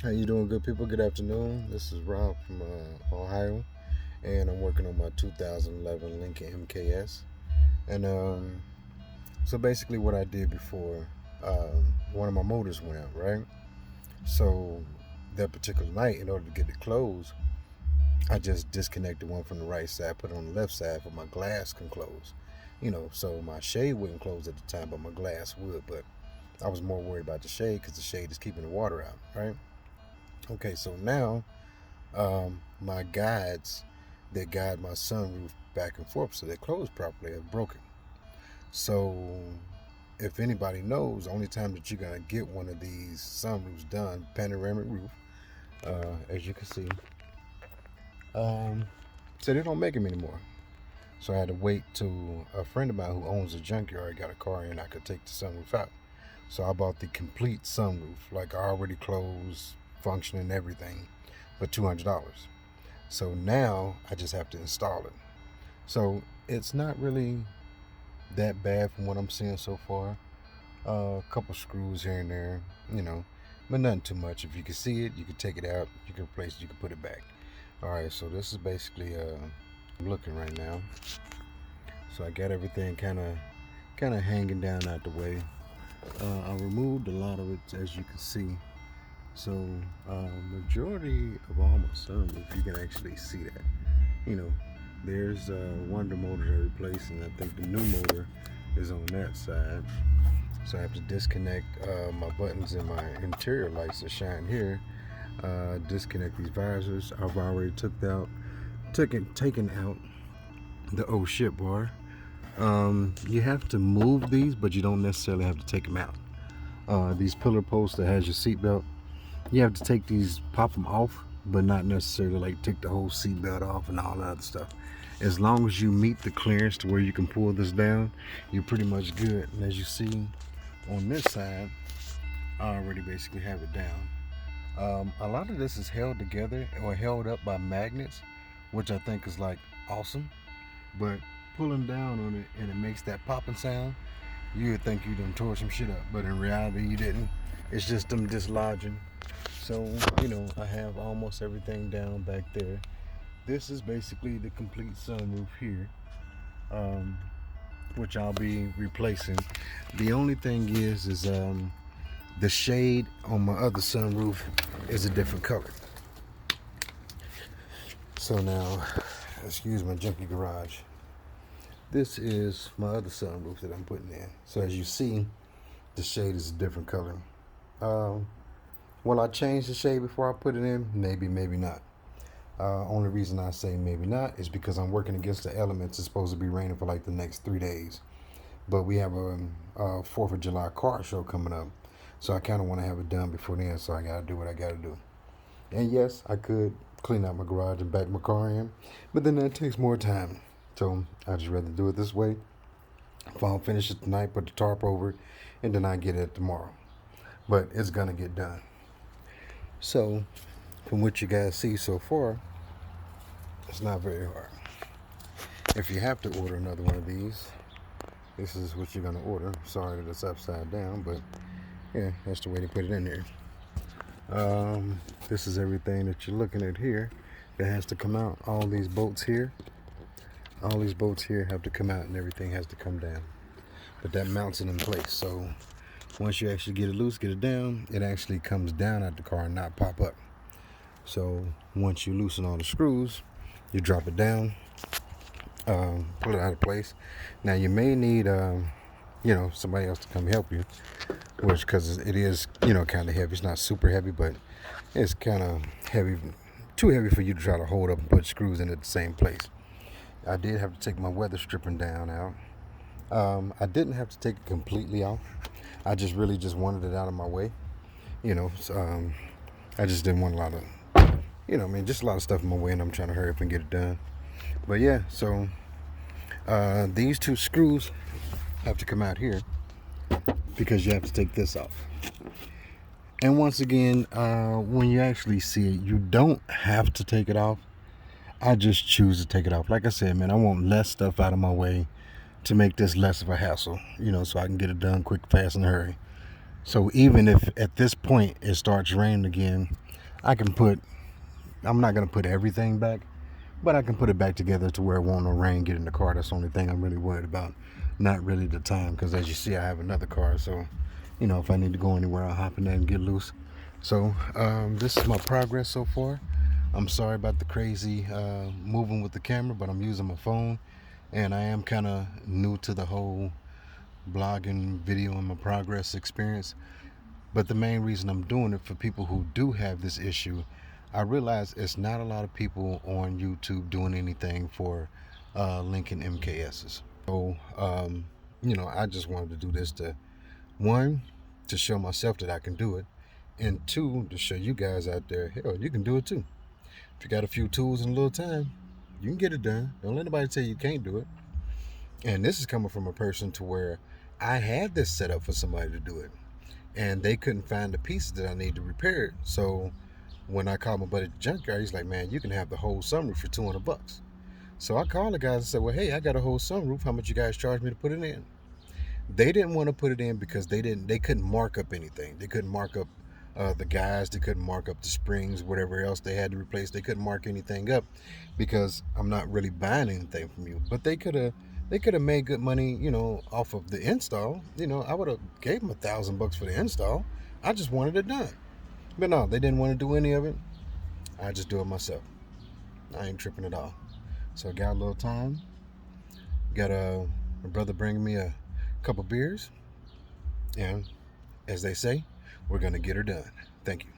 How you doing, good people? Good afternoon. This is Rob from Ohio, and I'm working on my 2011 Lincoln MKS. And so basically, what I did before, one of my motors went out, right? So that particular night, in order to get it closed, I just disconnected one from the right side, put it on the left side, so my glass can close. So my shade wouldn't close at the time, but my glass would. But I was more worried about the shade because the shade is keeping the water out, right? Okay, so now my guides that guide my sunroof back and forth so they close properly are broken. So if anybody knows, the only time that you're gonna get one of these sunroofs done, panoramic roof, as you can see, so they don't make them anymore. So I had to wait till a friend of mine who owns a junkyard got a car in, I could take the sunroof out. So I bought the complete sunroof, like already closed, functioning, everything, for $200. So now I just have to install it. So it's not really that bad from what I'm seeing so far. A couple screws here and there, but nothing too much. If you can see it, you can take it out, you can replace it, you can put it back. All right, so this is basically I'm looking right now. So I got everything kind of hanging down out the way. I removed a lot of it, as you can see. So majority of all my sunroof, you can actually see that. There's one of the motors I replaced, and I think the new motor is on that side. So I have to disconnect my buttons and my interior lights that shine here. Disconnect these visors. I've already taken out the oh shit bar. You have to move these, but you don't necessarily have to take them out. These pillar posts that has your seatbelt, you have to take these, pop them off, but not necessarily like take the whole seatbelt off and all that other stuff. As long as you meet the clearance to where you can pull this down, you're pretty much good. And as you see on this side, I already basically have it down. A lot of this is held together or held up by magnets, which I think is like awesome. But pulling down on it and it makes that popping sound, you would think you done tore some shit up, but in reality you didn't. It's just them dislodging. So I have almost everything down back there. This is basically the complete sunroof here, which I'll be replacing. The only thing is the shade on my other sunroof is a different color. So now, excuse my junky garage. This is my other sunroof that I'm putting in. So as you see, the shade is a different color. Will I change the shade before I put it in? Maybe, maybe not. Only reason I say maybe not is because I'm working against the elements. It's supposed to be raining for like the next 3 days. But we have a 4th of July car show coming up. So I kind of want to have it done before then. So I got to do what I got to do. And yes, I could clean out my garage and back my car in. But then that takes more time. So I'd just rather do it this way. If I'll finish it tonight, put the tarp over it, and then I get it tomorrow. But it's going to get done. So, from what you guys see so far, it's not very hard. If you have to order another one of these, this is what you're going to order. Sorry that it's upside down, but yeah, that's the way they put it in there. This is everything that you're looking at here that has to come out. All these bolts here have to come out, and everything has to come down. But that mounts it in place. So once you actually get it loose, get it down, it actually comes down out the car and not pop up. So once you loosen all the screws, you drop it down, pull it out of place. Now you may need somebody else to come help you, which because it is kind of heavy. It's not super heavy, but it's kind of heavy, too heavy for you to try to hold up and put screws in at the same place. I did have to take my weather stripping down out. I didn't have to take it completely off. I just wanted it out of my way. So, I just didn't want a lot of, just a lot of stuff in my way, and I'm trying to hurry up and get it done. But yeah, so these 2 screws have to come out here because you have to take this off. And once again, when you actually see it, you don't have to take it off. I just choose to take it off. Like I said, man, I want less stuff out of my way to make this less of a hassle, so I can get it done quick, fast, and hurry. So even if at this point it starts raining again, I'm not gonna put everything back, but I can put it back together to where it won't no rain get in the car. That's the only thing I'm really worried about. Not really the time, because as you see, I have another car. So, if I need to go anywhere, I'll hop in there and get loose. So this is my progress so far. I'm sorry about the crazy moving with the camera, but I'm using my phone, and I am kind of new to the whole blogging, video, and my progress experience. But the main reason I'm doing it for people who do have this issue, I realize it's not a lot of people on YouTube doing anything for Lincoln MKSs. So, I just wanted to do this to, one, to show myself that I can do it, and two, to show you guys out there, hell, you can do it too. If you got a few tools and a little time, you can get it done. Don't let anybody tell you you can't do it. And this is coming from a person to where I had this set up for somebody to do it, and they couldn't find the pieces that I need to repair it. So when I called my buddy at the junkyard, he's like, "Man, you can have the whole sunroof for $200." So I called the guys and said, "Well, hey, I got a whole sunroof. How much you guys charge me to put it in?" They didn't want to put it in because they couldn't mark up anything. They couldn't mark up the guys. They couldn't mark up the springs, whatever else they had to replace. They couldn't mark anything up because I'm not really buying anything from you. But they could have made good money, off of the install. I would have gave them $1,000 for the install. I just wanted it done. But no, they didn't want to do any of it. I just do it myself. I ain't tripping at all. So I got a little time. Got my brother bringing me a couple beers, and as they say, we're gonna get her done. Thank you.